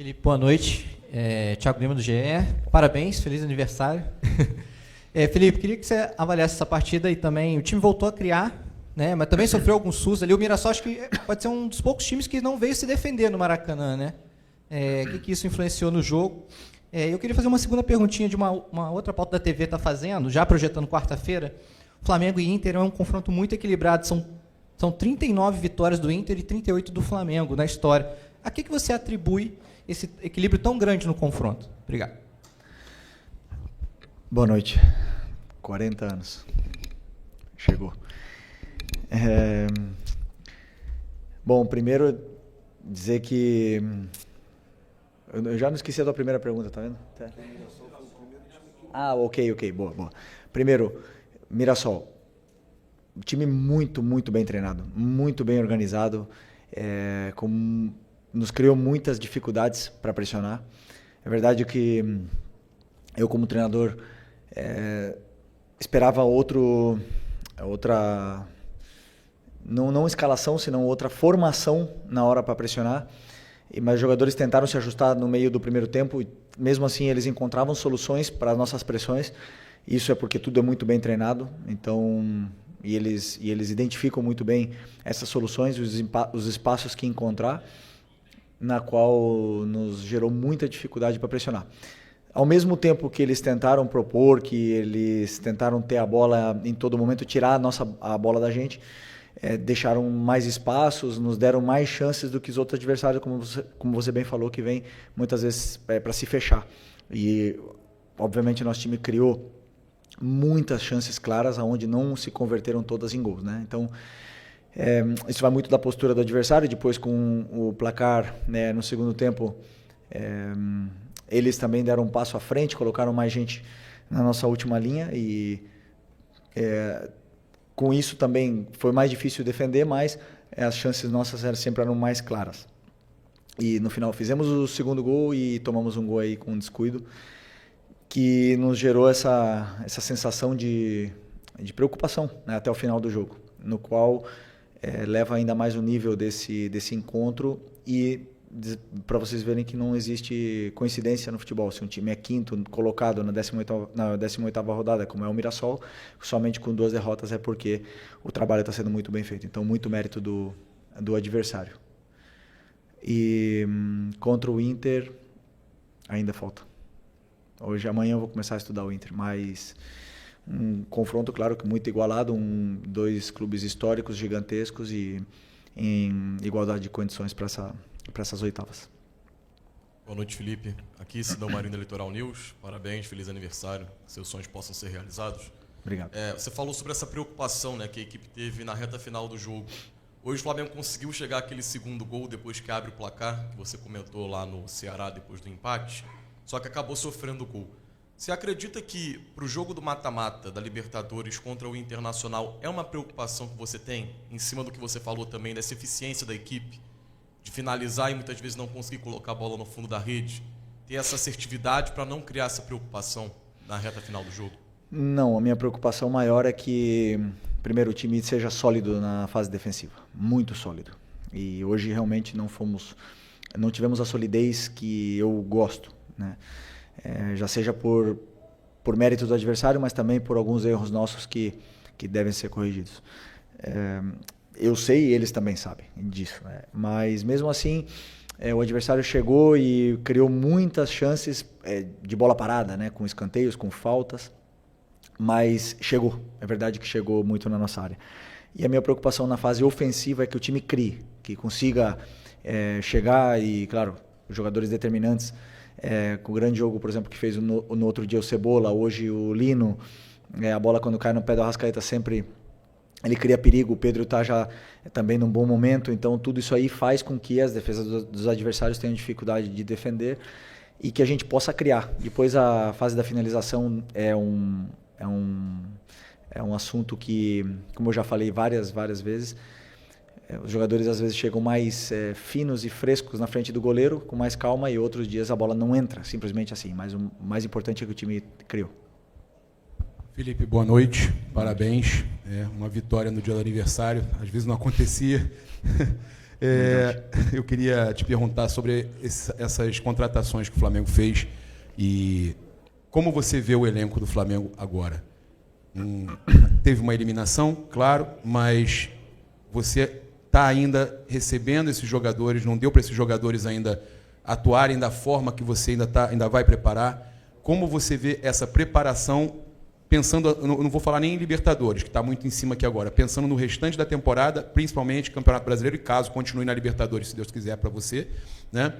Felipe, boa noite. Thiago Lima, do GE. Parabéns, feliz aniversário. Felipe, queria que você avaliasse essa partida e também o time voltou a criar, né, mas também sofreu alguns sustos ali. O Mirassol acho que pode ser um dos poucos times que não veio se defender no Maracanã, né? O que isso influenciou no jogo? Eu queria fazer uma segunda perguntinha de uma outra pauta da TV está fazendo, já projetando quarta-feira. Flamengo e Inter é um confronto muito equilibrado. São 39 vitórias do Inter e 38 do Flamengo na história. A que você atribui esse equilíbrio tão grande no confronto? Obrigado. Boa noite. 40 anos. Chegou. Bom, primeiro dizer que... Eu já não esqueci a tua primeira pergunta, tá vendo? Tá. Ok. Boa. Primeiro, Mirassol. Time muito bem treinado, muito bem organizado, nos criou muitas dificuldades para pressionar. É verdade que eu, como treinador, esperava outra, não escalação, senão outra formação na hora para pressionar, mas os jogadores tentaram se ajustar no meio do primeiro tempo e mesmo assim eles encontravam soluções para as nossas pressões. Isso é porque tudo é muito bem treinado, então... E eles identificam muito bem essas soluções, os espaços que encontrar, na qual nos gerou muita dificuldade para pressionar. Ao mesmo tempo que eles tentaram propor, que eles tentaram ter a bola em todo momento, tirar a bola da gente, deixaram mais espaços, nos deram mais chances do que os outros adversários, como você bem falou, que vem muitas vezes para se fechar. E, obviamente, nosso time criou muitas chances claras, onde não se converteram todas em gols, né? Então, isso vai muito da postura do adversário. Depois, com o placar, né, no segundo tempo, eles também deram um passo à frente, colocaram mais gente na nossa última linha e com isso também foi mais difícil defender, mas as chances nossas sempre eram mais claras. E no final fizemos o segundo gol e tomamos um gol aí com descuido, que nos gerou essa sensação de preocupação, né, até o final do jogo, no qual leva ainda mais o nível desse encontro e para vocês verem que não existe coincidência no futebol. Se um time é quinto colocado na 18ª rodada, como é o Mirassol, somente com 2 derrotas é porque o trabalho está sendo muito bem feito. Então, muito mérito do adversário. E contra o Inter, ainda falta. Amanhã eu vou começar a estudar o Inter, mas um confronto, claro, que muito igualado, 2 clubes históricos gigantescos e em igualdade de condições para essas oitavas. Boa noite, Felipe. Aqui, Sidão Marinho da Litoral News. Parabéns, feliz aniversário. Que seus sonhos possam ser realizados. Obrigado. Você falou sobre essa preocupação, né, que a equipe teve na reta final do jogo. Hoje o Flamengo conseguiu chegar àquele segundo gol depois que abre o placar, que você comentou lá no Ceará depois do empate, só que acabou sofrendo o gol. Você acredita que para o jogo do mata-mata da Libertadores contra o Internacional é uma preocupação que você tem, em cima do que você falou também, dessa eficiência da equipe, de finalizar e muitas vezes não conseguir colocar a bola no fundo da rede, ter essa assertividade para não criar essa preocupação na reta final do jogo? Não, a minha preocupação maior é que, primeiro, o time seja sólido na fase defensiva, muito sólido. E hoje realmente não tivemos a solidez que eu gosto, né? Já seja por mérito do adversário, mas também por alguns erros nossos que devem ser corrigidos. Eu sei e eles também sabem disso, né? Mas mesmo assim, o adversário chegou e criou muitas chances de bola parada, né? Com escanteios, com faltas, mas chegou, é verdade que chegou muito na nossa área. E a minha preocupação na fase ofensiva é que o time crie, que consiga chegar e, claro, os jogadores determinantes, com o grande jogo, por exemplo, que fez no outro dia o Cebola, hoje o Lino, a bola quando cai no pé do Arrascaeta sempre ele cria perigo, o Pedro está já também num bom momento, então tudo isso aí faz com que as defesas dos adversários tenham dificuldade de defender e que a gente possa criar. Depois a fase da finalização é um assunto que, como eu já falei várias vezes, os jogadores às vezes chegam mais finos e frescos na frente do goleiro, com mais calma, e outros dias a bola não entra, simplesmente assim. Mas o mais importante é que o time criou. Felipe, boa noite, parabéns. Uma vitória no dia do aniversário, às vezes não acontecia. Eu queria te perguntar sobre essas contratações que o Flamengo fez e como você vê o elenco do Flamengo agora. Teve uma eliminação, claro, mas você está ainda recebendo esses jogadores, não deu para esses jogadores ainda atuarem da forma que você ainda vai preparar. Como você vê essa preparação, pensando, eu não vou falar nem em Libertadores, que está muito em cima aqui agora, pensando no restante da temporada, principalmente Campeonato Brasileiro, e caso continue na Libertadores, se Deus quiser, para você, né?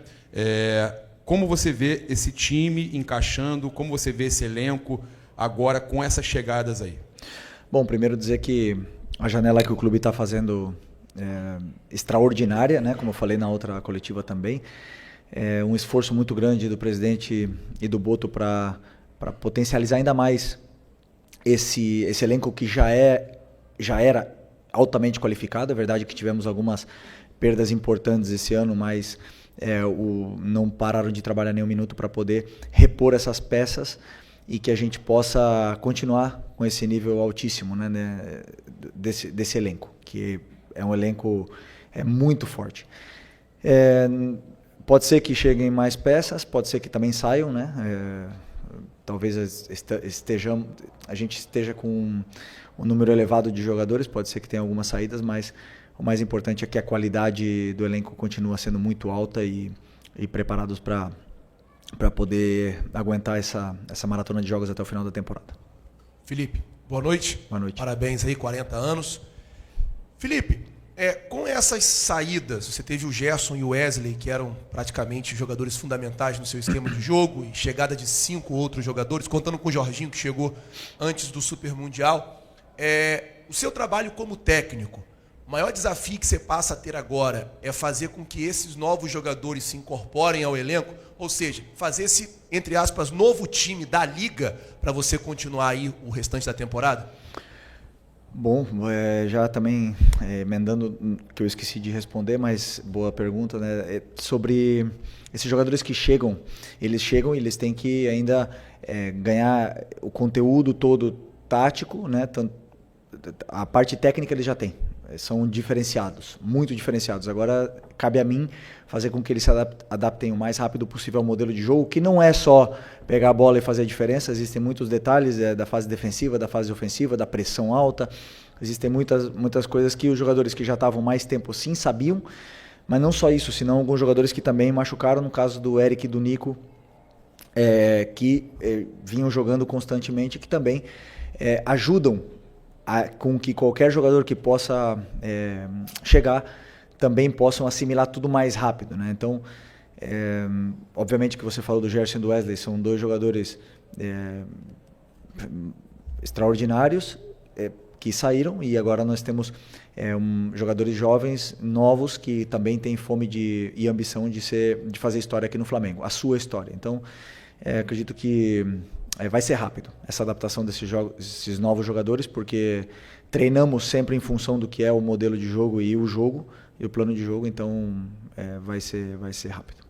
Como você vê esse time encaixando, como você vê esse elenco agora com essas chegadas aí? Bom, primeiro dizer que a janela que o clube está fazendo extraordinária, né? Como eu falei na outra coletiva também. É um esforço muito grande do presidente e do Boto para potencializar ainda mais esse elenco que já era altamente qualificado. É verdade que tivemos algumas perdas importantes esse ano, mas não pararam de trabalhar nem um minuto para poder repor essas peças e que a gente possa continuar com esse nível altíssimo, né, desse elenco, que é um elenco muito forte. Pode ser que cheguem mais peças, pode ser que também saiam, né? Talvez a gente esteja com um número elevado de jogadores, pode ser que tenha algumas saídas, mas o mais importante é que a qualidade do elenco continua sendo muito alta e preparados para poder aguentar essa maratona de jogos até o final da temporada. Felipe, boa noite. Boa noite. Parabéns aí, 40 anos. Felipe, com essas saídas, você teve o Gerson e o Wesley, que eram praticamente jogadores fundamentais no seu esquema de jogo, e chegada de 5 outros jogadores, contando com o Jorginho, que chegou antes do Super Mundial. O seu trabalho como técnico, o maior desafio que você passa a ter agora é fazer com que esses novos jogadores se incorporem ao elenco, ou seja, fazer esse, entre aspas, novo time da Liga para você continuar aí o restante da temporada? Bom, já também emendando, que eu esqueci de responder, mas boa pergunta, né? Sobre esses jogadores que chegam, eles têm que ainda ganhar o conteúdo todo tático, né? A parte técnica eles já têm, são diferenciados, muito diferenciados. Agora cabe a mim fazer com que eles se adaptem o mais rápido possível ao modelo de jogo, que não é só pegar a bola e fazer a diferença. Existem muitos detalhes da fase defensiva, da fase ofensiva, da pressão alta. Existem muitas coisas que os jogadores que já estavam mais tempo sim sabiam, mas não só isso, senão alguns jogadores que também machucaram, no caso do Eric e do Nico, que vinham jogando constantemente, que também ajudam com que qualquer jogador que possa chegar também possam assimilar tudo mais rápido, né? Então, obviamente que você falou do Gerson e do Wesley, são dois jogadores extraordinários que saíram, e agora nós temos jogadores jovens, novos, que também têm fome e ambição de fazer história aqui no Flamengo, a sua história. Então, acredito que vai ser rápido essa adaptação desses novos jogadores, porque treinamos sempre em função do que é o modelo de jogo e o plano de jogo, então vai ser rápido.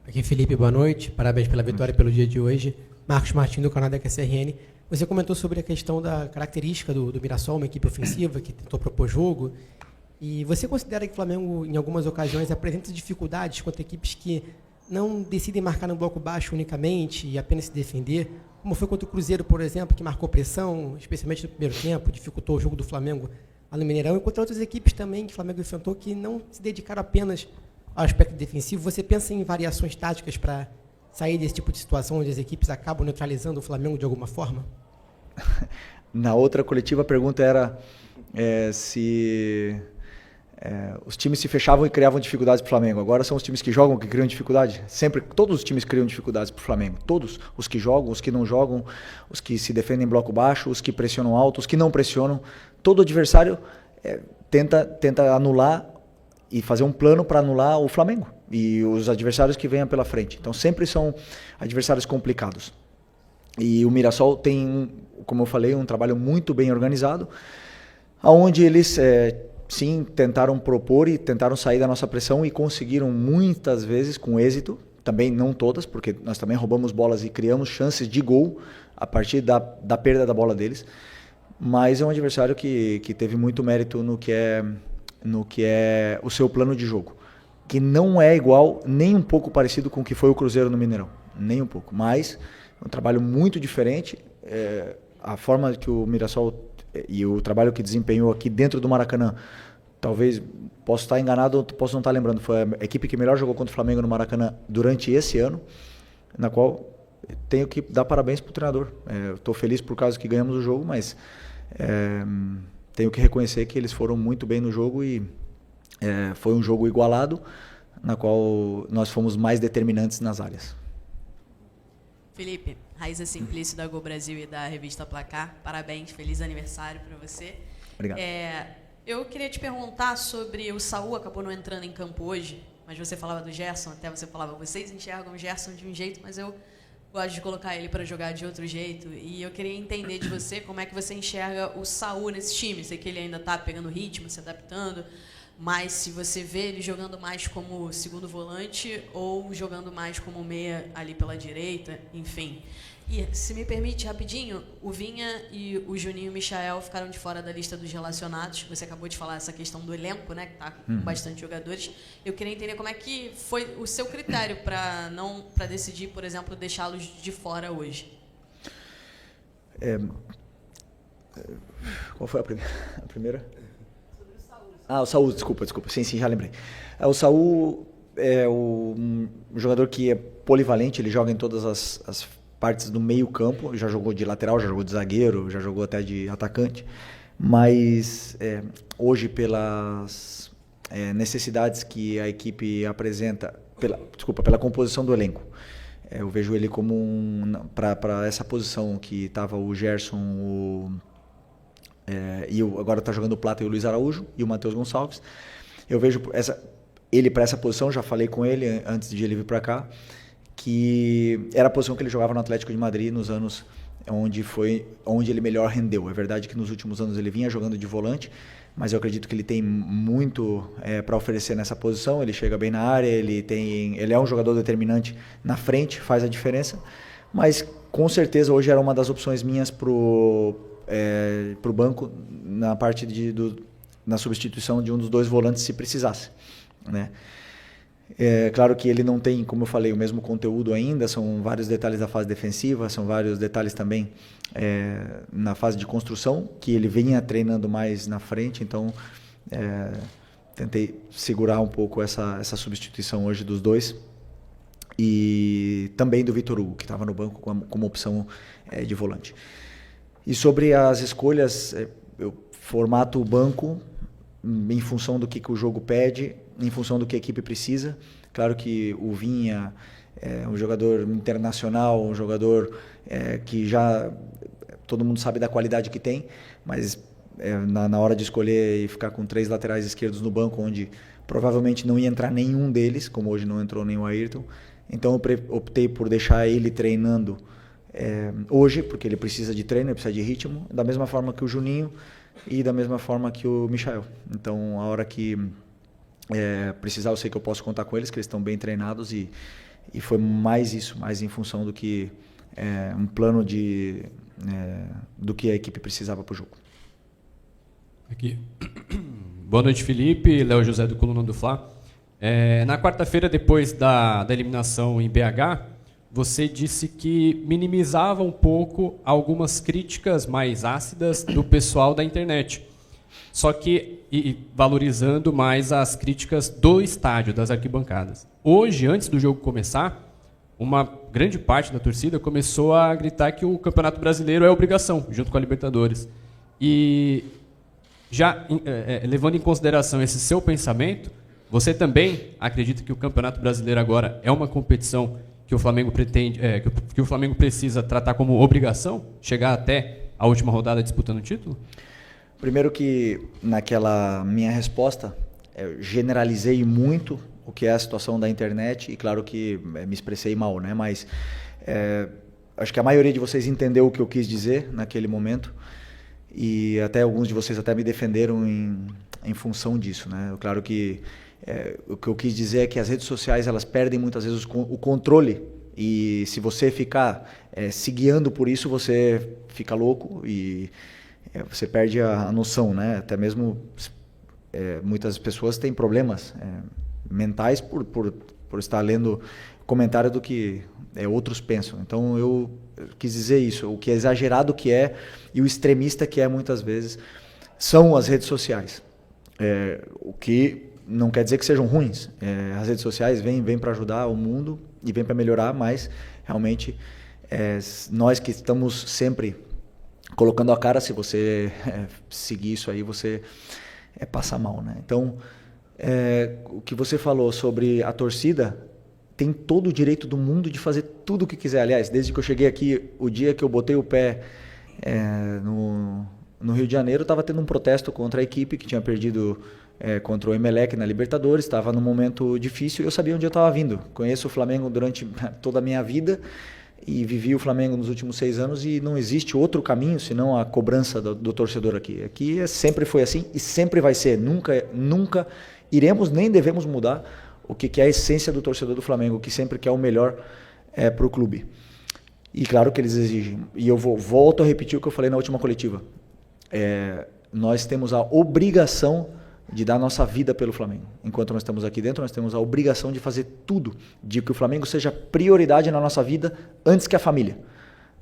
Aqui Felipe, boa noite, parabéns pela vitória, pelo dia de hoje. Marcos Martins, do canal da QCRN. Você comentou sobre a questão da característica do Mirassol, uma equipe ofensiva que tentou propor jogo, e você considera que o Flamengo, em algumas ocasiões, apresenta dificuldades contra equipes que não decidem marcar no bloco baixo unicamente e apenas se defender, como foi contra o Cruzeiro, por exemplo, que marcou pressão, especialmente no primeiro tempo, dificultou o jogo do Flamengo lá no Mineirão, e contra outras equipes também que o Flamengo enfrentou que não se dedicaram apenas ao aspecto defensivo. Você pensa em variações táticas para sair desse tipo de situação onde as equipes acabam neutralizando o Flamengo de alguma forma? Na outra coletiva a pergunta era se os times se fechavam e criavam dificuldades para o Flamengo. Agora são os times que jogam que criam dificuldade? Sempre, todos os times criam dificuldades para o Flamengo. Todos, os que jogam, os que não jogam, os que se defendem em bloco baixo, os que pressionam alto, os que não pressionam. Todo adversário tenta anular e fazer um plano para anular o Flamengo e os adversários que venham pela frente. Então sempre são adversários complicados. E o Mirassol tem, como eu falei, um trabalho muito bem organizado, onde eles sim tentaram propor e tentaram sair da nossa pressão e conseguiram muitas vezes com êxito, também não todas, porque nós também roubamos bolas e criamos chances de gol a partir da perda da bola deles, mas é um adversário que teve muito mérito no que é no que é o seu plano de jogo, que não é igual, nem um pouco parecido com o que foi o Cruzeiro no Mineirão, nem um pouco, mas é um trabalho muito diferente. A forma que o Mirassol e o trabalho que desempenhou aqui dentro do Maracanã, talvez, posso estar enganado, posso não estar lembrando, foi a equipe que melhor jogou contra o Flamengo no Maracanã durante esse ano, na qual tenho que dar parabéns para o treinador. Estou feliz por causa que ganhamos o jogo, mas tenho que reconhecer que eles foram muito bem no jogo e foi um jogo igualado, na qual nós fomos mais determinantes nas áreas. Felipe, Raíssa Simplício da Gol Brasil e da revista Placar, parabéns, feliz aniversário para você. Obrigado. Eu queria te perguntar sobre o Saul, acabou não entrando em campo hoje, mas você falava do Gerson, até você falava, vocês enxergam o Gerson de um jeito, mas eu gosto de colocar ele para jogar de outro jeito, e eu queria entender de você como é que você enxerga o Saul nesse time. Sei que ele ainda está pegando ritmo, se adaptando, mas se você vê ele jogando mais como segundo volante ou jogando mais como meia ali pela direita, enfim. E, se me permite, rapidinho, o Vinha e o Juninho e o Michael ficaram de fora da lista dos relacionados. Você acabou de falar essa questão do elenco, né, que está com bastante jogadores. Eu queria entender como é que foi o seu critério para decidir, por exemplo, deixá-los de fora hoje. Qual foi a primeira? O Saul, desculpa. Sim, já lembrei. O Saul é um jogador que é polivalente, ele joga em todas as partes do meio campo, já jogou de lateral, já jogou de zagueiro, já jogou até de atacante, mas hoje pelas necessidades que a equipe apresenta, pela composição do elenco, eu vejo ele como para essa posição que estava o Gerson, agora está jogando o Plata e o Luiz Araújo e o Matheus Gonçalves. Eu vejo ele para essa posição, já falei com ele antes de ele vir para cá, que era a posição que ele jogava no Atlético de Madrid nos anos onde ele melhor rendeu. É verdade que nos últimos anos ele vinha jogando de volante, mas eu acredito que ele tem muito para oferecer nessa posição. Ele chega bem na área, ele é um jogador determinante na frente, faz a diferença, mas com certeza hoje era uma das opções minhas pro banco na parte na substituição de um dos dois volantes se precisasse, né? Claro que ele não tem, como eu falei, o mesmo conteúdo ainda, são vários detalhes da fase defensiva, são vários detalhes também na fase de construção, que ele vinha treinando mais na frente, então tentei segurar um pouco essa substituição hoje dos dois, e também do Vitor Hugo, que estava no banco como opção de volante. E sobre as escolhas, eu formato o banco em função do que o jogo pede, em função do que a equipe precisa. Claro que o Vinha é um jogador internacional, um jogador que já todo mundo sabe da qualidade que tem, mas na hora de escolher e ficar com 3 laterais esquerdos no banco, onde provavelmente não ia entrar nenhum deles, como hoje não entrou nem o Ayrton, então eu optei por deixar ele treinando hoje, porque ele precisa de treino, ele precisa de ritmo, da mesma forma que o Juninho e da mesma forma que o Michael. Então, a hora que precisar, eu sei que eu posso contar com eles, que eles estão bem treinados, e foi mais isso, mais em função do que um plano do que a equipe precisava para o jogo. Aqui. Boa noite, Felipe. Léo José do Coluna do Fla. Na quarta-feira, depois da eliminação em BH, você disse que minimizava um pouco algumas críticas mais ácidas do pessoal da internet. Só que valorizando mais as críticas do estádio, das arquibancadas. Hoje, antes do jogo começar, uma grande parte da torcida começou a gritar que o Campeonato Brasileiro é obrigação, junto com a Libertadores. E já levando em consideração esse seu pensamento, você também acredita que o Campeonato Brasileiro agora é uma competição que o Flamengo pretende, que o Flamengo precisa tratar como obrigação, chegar até a última rodada disputando o título? Primeiro que naquela minha resposta, eu generalizei muito o que é a situação da internet, e claro que me expressei mal, né? Mas acho que a maioria de vocês entendeu o que eu quis dizer naquele momento, e até alguns de vocês até me defenderam em função disso, né? Claro que o que eu quis dizer é que as redes sociais, elas perdem muitas vezes o controle, e se você ficar se guiando por isso, você fica louco e você perde a noção, né? Até mesmo muitas pessoas têm problemas mentais por estar lendo comentário do que outros pensam. Então eu quis dizer isso, o que é exagerado que é e o extremista que é muitas vezes são as redes sociais. O que não quer dizer que sejam ruins. As redes sociais vêm para ajudar o mundo e vêm para melhorar, mas realmente nós que estamos sempre colocando a cara, se você seguir isso aí, você passa mal, né? Então, o que você falou sobre a torcida, tem todo o direito do mundo de fazer tudo o que quiser. Aliás, desde que eu cheguei aqui, o dia que eu botei o pé no Rio de Janeiro, estava tendo um protesto contra a equipe que tinha perdido contra o Emelec na Libertadores, estava num momento difícil e eu sabia onde eu estava vindo. Conheço o Flamengo durante toda a minha vida e vivi o Flamengo nos últimos 6 anos e não existe outro caminho senão a cobrança do torcedor aqui. Aqui sempre foi assim e sempre vai ser. Nunca iremos nem devemos mudar o que é a essência do torcedor do Flamengo, que sempre quer o melhor para o clube. E claro que eles exigem. E eu volto a repetir o que eu falei na última coletiva. Nós temos a obrigação de dar nossa vida pelo Flamengo. Enquanto nós estamos aqui dentro, nós temos a obrigação de fazer tudo, de que o Flamengo seja prioridade na nossa vida antes que a família.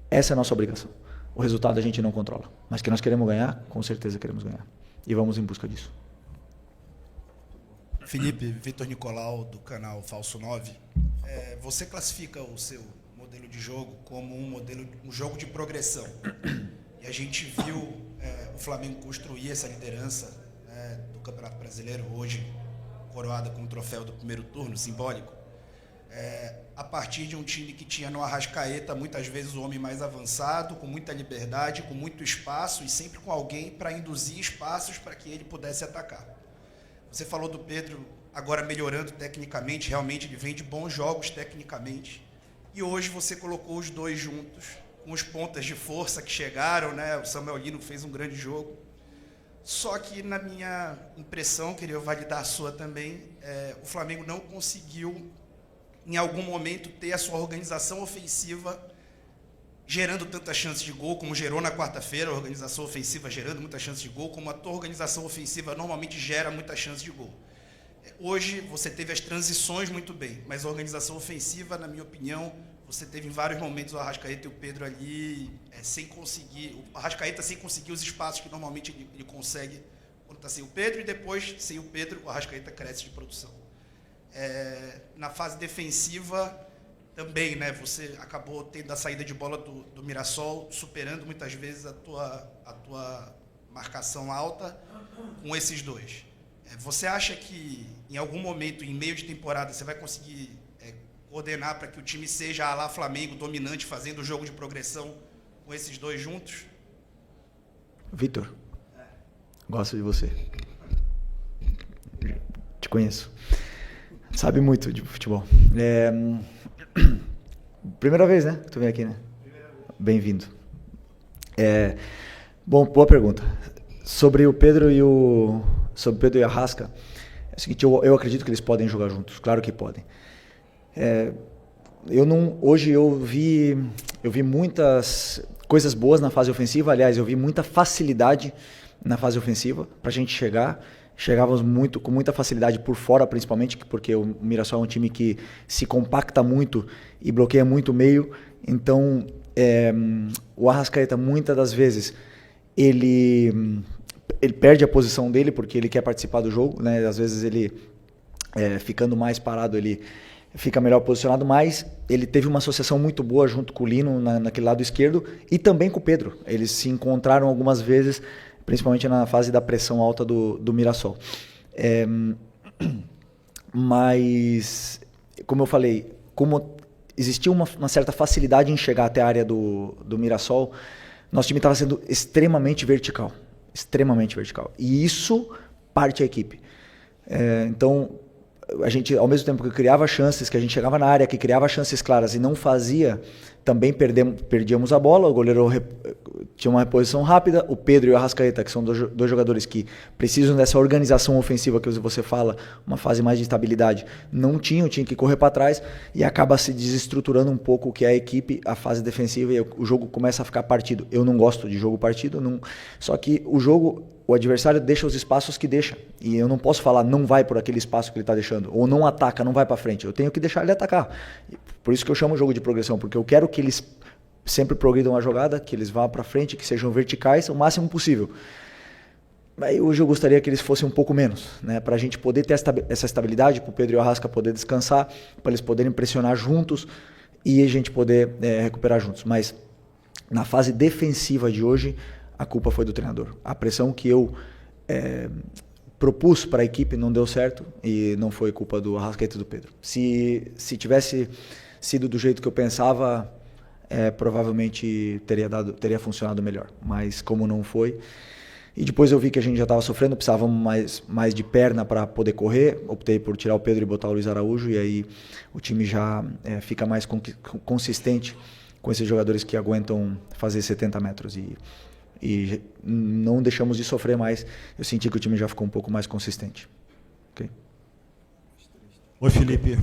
Essa é a nossa obrigação. O resultado a gente não controla. Mas que nós queremos ganhar, com certeza queremos ganhar. E vamos em busca disso. Felipe, Vitor Nicolau, do canal Falso 9. Você classifica o seu modelo de jogo como um jogo de progressão. E a gente viu o Flamengo construir essa liderança do Campeonato Brasileiro, hoje coroada com o troféu do primeiro turno, simbólico, a partir de um time que tinha no Arrascaeta muitas vezes o homem mais avançado, com muita liberdade, com muito espaço e sempre com alguém para induzir espaços para que ele pudesse atacar. Você falou do Pedro agora melhorando tecnicamente, realmente ele vem de bons jogos tecnicamente, e hoje você colocou os dois juntos, com os pontas de força que chegaram, né? O Samuel Lino fez um grande jogo. Só que, na minha impressão, queria validar a sua também, o Flamengo não conseguiu, em algum momento, ter a sua organização ofensiva gerando tantas chances de gol, como gerou na quarta-feira, a organização ofensiva gerando muitas chances de gol, como a tua organização ofensiva normalmente gera muitas chances de gol. Hoje, você teve as transições muito bem, mas a organização ofensiva, na minha opinião, você teve em vários momentos o Arrascaeta e o Pedro ali sem conseguir, o Arrascaeta sem conseguir os espaços que normalmente ele consegue quando está sem o Pedro, e depois, sem o Pedro, o Arrascaeta cresce de produção. Na fase defensiva, também, né, você acabou tendo a saída de bola do Mirassol, superando muitas vezes a tua marcação alta com esses dois. Você acha que, em algum momento, em meio de temporada, você vai conseguir coordenar para que o time seja a lá Flamengo, dominante, fazendo o jogo de progressão com esses dois juntos? Vitor, gosto de você. Te conheço. Sabe muito de futebol. Primeira vez, né? Que tu vem aqui, né? Bem-vindo. Bom, boa pergunta. Sobre o Pedro e o Arrasca, é o seguinte, eu acredito que eles podem jogar juntos. Claro que podem. Hoje eu vi muitas coisas boas na fase ofensiva. Aliás, eu vi muita facilidade na fase ofensiva para a gente chegar. Chegávamos com muita facilidade por fora, principalmente, porque o Mirassol é um time que se compacta muito e bloqueia muito o meio. Então, o Arrascaeta, muitas das vezes, ele perde a posição dele porque ele quer participar do jogo, né? Às vezes ele, ficando mais parado, ele fica melhor posicionado, mas ele teve uma associação muito boa junto com o Lino naquele lado esquerdo e também com o Pedro. Eles se encontraram algumas vezes, principalmente na fase da pressão alta do Mirassol. Mas, como eu falei, como existia uma certa facilidade em chegar até a área do Mirassol, nosso time estava sendo extremamente vertical. Extremamente vertical. E isso parte a equipe. Então, a gente, ao mesmo tempo que criava chances, que a gente chegava na área, que criava chances claras e não fazia, também perdíamos a bola, o goleiro tinha uma reposição rápida, o Pedro e o Arrascaeta, que são dois jogadores que precisam dessa organização ofensiva que você fala, uma fase mais de estabilidade, não tinha que correr para trás e acaba se desestruturando um pouco o que é a equipe, a fase defensiva, e o jogo começa a ficar partido. Eu não gosto de jogo partido, só que o adversário deixa os espaços que deixa, e eu não posso falar não vai por aquele espaço que ele está deixando, ou não ataca, não vai para frente, eu tenho que deixar ele atacar. Por isso que eu chamo o jogo de progressão, porque eu quero que eles sempre progridam a jogada, que eles vá para frente, que sejam verticais o máximo possível. Aí hoje eu gostaria que eles fossem um pouco menos, né, para a gente poder ter essa estabilidade, para o Pedro e o Arrasca poder descansar, para eles poderem pressionar juntos e a gente poder recuperar juntos. Mas na fase defensiva de hoje, a culpa foi do treinador. A pressão que eu propus para a equipe não deu certo e não foi culpa do Arrascaeta e do Pedro. Se tivesse sido do jeito que eu pensava, provavelmente teria funcionado melhor, mas como não foi, e depois eu vi que a gente já estava sofrendo, precisávamos mais de perna para poder correr, optei por tirar o Pedro e botar o Luiz Araújo, e aí o time já fica mais consistente com esses jogadores que aguentam fazer 70 metros, e não deixamos de sofrer mais, eu senti que o time já ficou um pouco mais consistente. Okay? Oi, Felipe,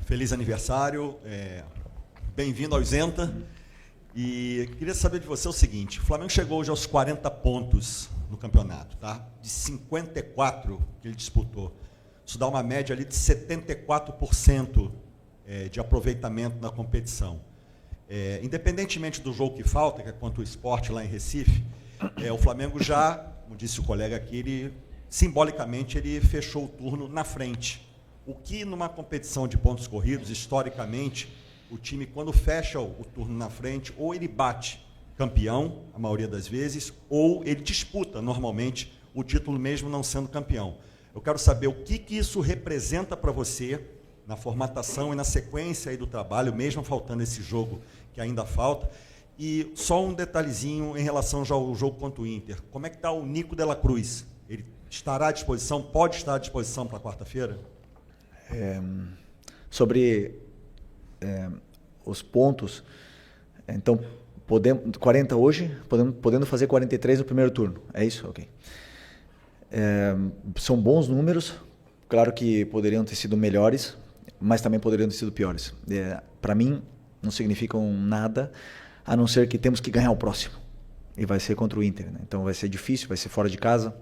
feliz aniversário, bem-vindo ao Isenta. E queria saber de você o seguinte: o Flamengo chegou hoje aos 40 pontos no campeonato, tá? De 54 que ele disputou. Isso dá uma média ali de 74% de aproveitamento na competição. Independentemente do jogo que falta, que é contra o Sport lá em Recife, o Flamengo já, como disse o colega aqui, simbolicamente ele fechou o turno na frente. O que numa competição de pontos corridos, historicamente, o time, quando fecha o turno na frente, ou ele bate campeão, a maioria das vezes, ou ele disputa, normalmente, o título mesmo não sendo campeão. Eu quero saber o que isso representa para você na formatação e na sequência aí do trabalho, mesmo faltando esse jogo que ainda falta. E só um detalhezinho em relação já ao jogo contra o Inter. Como é que está o Nico de la Cruz? Ele estará à disposição, pode estar à disposição para quarta-feira? Sobre os pontos, então, 40 hoje, podendo fazer 43 no primeiro turno, é isso? Ok. São bons números, claro que poderiam ter sido melhores, mas também poderiam ter sido piores. Para mim, não significam nada, a não ser que temos que ganhar o próximo, e vai ser contra o Inter, né? Então vai ser difícil, vai ser fora de casa,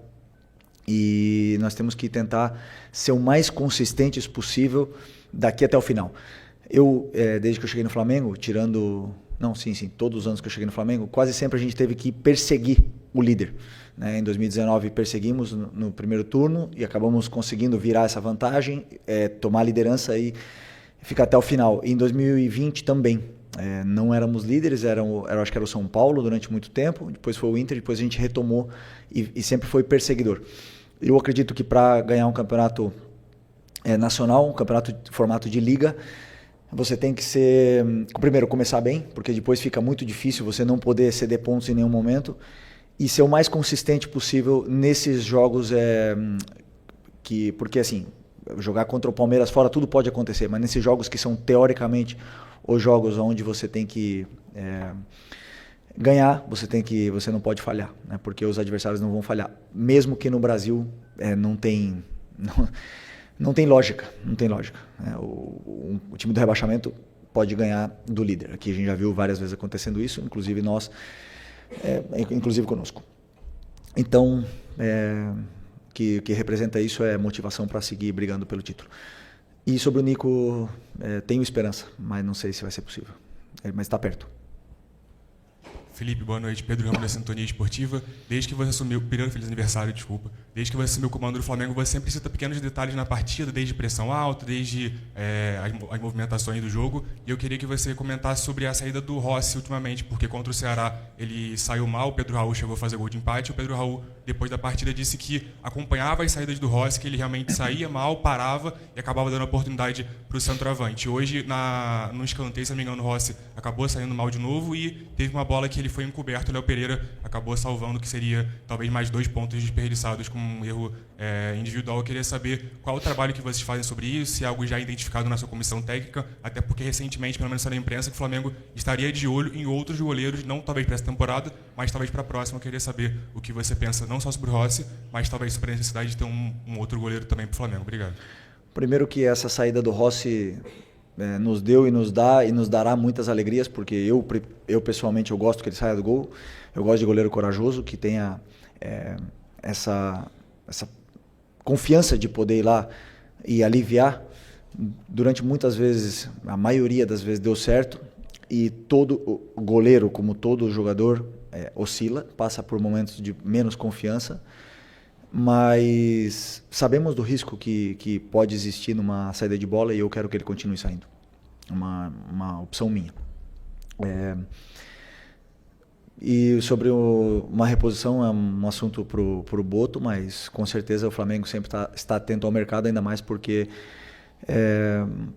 e nós temos que tentar ser o mais consistentes possível daqui até o final. Eu, desde que eu cheguei no Flamengo, todos os anos que eu cheguei no Flamengo, quase sempre a gente teve que perseguir o líder, né? Em 2019 perseguimos no primeiro turno e acabamos conseguindo virar essa vantagem, tomar a liderança e ficar até o final. E em 2020 também, não éramos líderes, acho que era o São Paulo durante muito tempo, depois foi o Inter, depois a gente retomou e sempre foi perseguidor. Eu acredito que para ganhar um campeonato nacional, um campeonato de formato de liga, você tem que primeiro começar bem, porque depois fica muito difícil você não poder ceder pontos em nenhum momento, e ser o mais consistente possível nesses jogos, porque assim, jogar contra o Palmeiras fora tudo pode acontecer, mas nesses jogos que são teoricamente os jogos onde você tem que ganhar, você não pode falhar, né? Porque os adversários não vão falhar, mesmo que no Brasil não tem lógica, né? O time do rebaixamento pode ganhar do líder. Aqui a gente já viu várias vezes acontecendo isso, inclusive nós, inclusive conosco. Então, que representa isso é motivação para seguir brigando pelo título. E sobre o Nico, tenho esperança, mas não sei se vai ser possível. Mas está perto. Felipe, boa noite. Pedro Ramos da Sintonia Esportiva. Desde que você assumiu, primeiro feliz aniversário, desculpa. Desde que você assumiu o comando do Flamengo, você sempre cita pequenos detalhes na partida, desde pressão alta, desde as movimentações do jogo. E eu queria que você comentasse sobre a saída do Rossi ultimamente, porque contra o Ceará ele saiu mal, o Pedro Raul chegou a fazer gol de empate. O Pedro Raul, depois da partida, disse que acompanhava as saídas do Rossi, que ele realmente saía mal, parava e acabava dando oportunidade para o centroavante. Hoje, no escanteio, se não me engano, o Rossi acabou saindo mal de novo e teve uma bola que ele foi encoberto. O Léo Pereira acabou salvando, que seria talvez mais 2 pontos desperdiçados com um erro individual. Eu queria saber qual o trabalho que vocês fazem sobre isso, se é algo já identificado na sua comissão técnica, até porque recentemente, pelo menos na imprensa, que o Flamengo estaria de olho em outros goleiros, não talvez para essa temporada, mas talvez para a próxima. Eu queria saber o que você pensa, não só sobre o Rossi, mas talvez sobre a necessidade de ter um outro goleiro também para o Flamengo. Obrigado. Primeiro que essa saída do Rossi nos deu e nos dá e nos dará muitas alegrias, porque eu pessoalmente eu gosto que ele saia do gol. Eu gosto de goleiro corajoso, que tenha essa confiança de poder ir lá e aliviar. Durante muitas vezes, a maioria das vezes deu certo, e todo o goleiro, como todo jogador, oscila, passa por momentos de menos confiança, mas sabemos do risco que pode existir numa saída de bola, e eu quero que ele continue saindo. Uma opção minha. E sobre uma reposição, é um assunto para o Boto, mas com certeza o Flamengo sempre está atento ao mercado, ainda mais porque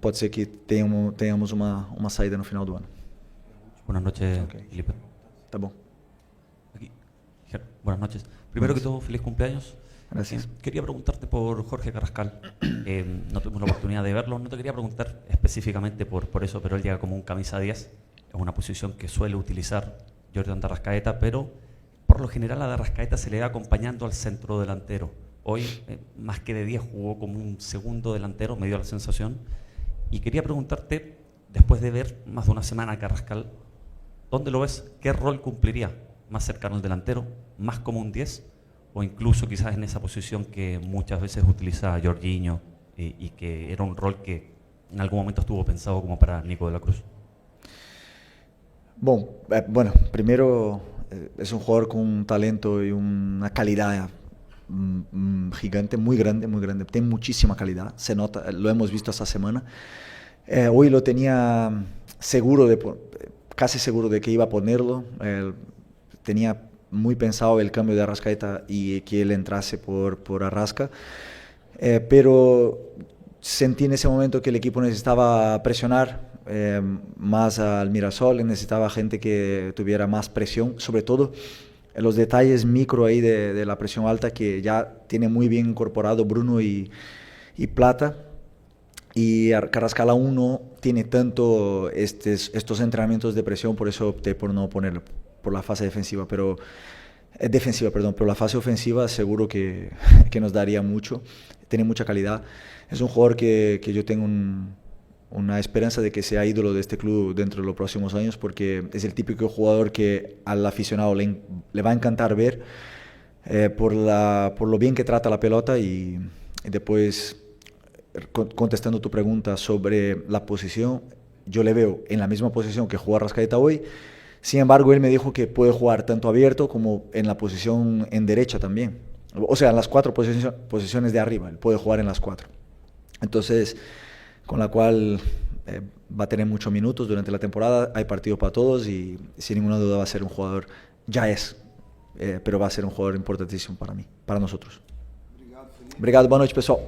pode ser que tenhamos uma saída no final do ano. Buenas noches, Okay. Felipe. Tá bom. Aquí. Buenas noches. Primero que todo, feliz cumpleaños. Gracias. Quería preguntarte por Jorge Carrascal. No tuvimos la oportunidad de verlo. No te quería preguntar específicamente por eso, pero él llega como un camisa 10. Es una posición que suele utilizar Jordan de Arrascaeta, pero por lo general a de Arrascaeta se le va acompañando al centro delantero. Hoy, más que de 10, jugó como un segundo delantero, me dio la sensación. Y quería preguntarte, después de ver más de una semana a Carrascal, ¿dónde lo ves? ¿Qué rol cumpliría? ¿Más cercano al delantero? ¿Más como un 10? ¿O incluso quizás en esa posición que muchas veces utiliza Jorginho y que era un rol que en algún momento estuvo pensado como para Nico de la Cruz? Bueno, primero es un jugador con un talento y una calidad gigante, muy grande, tiene muchísima calidad, se nota, lo hemos visto esta semana. Hoy lo tenía casi seguro de que iba a ponerlo, tenía muy pensado el cambio de Arrascaeta y que él entrase por Arrasca, pero sentí en ese momento que el equipo necesitaba presionar más al Mirasol, necesitaba gente que tuviera más presión, sobre todo los detalles micro ahí de la presión alta que ya tiene muy bien incorporado Bruno y Plata, y Carrascal aún no tiene tanto estos entrenamientos de presión, por eso opté por no ponerlo por la fase defensiva, pero la fase ofensiva seguro que nos daría mucho, tiene mucha calidad, es un jugador que yo tengo una esperanza de que sea ídolo de este club dentro de los próximos años, porque es el típico jugador que al aficionado le va a encantar ver por lo bien que trata la pelota. Y después, contestando tu pregunta sobre la posición, yo le veo en la misma posición que juega Arrascaeta hoy. Sin embargo, él me dijo que puede jugar tanto abierto como en la posición en derecha también. O sea, en las 4 posiciones de arriba, él puede jugar en las 4. Entonces, con la cual va a tener muchos minutos durante la temporada, hay partido para todos y sin ninguna duda va a ser un jugador, pero va a ser un jugador importantísimo para mí, para nosotros. Obrigado, boa noite, pessoal.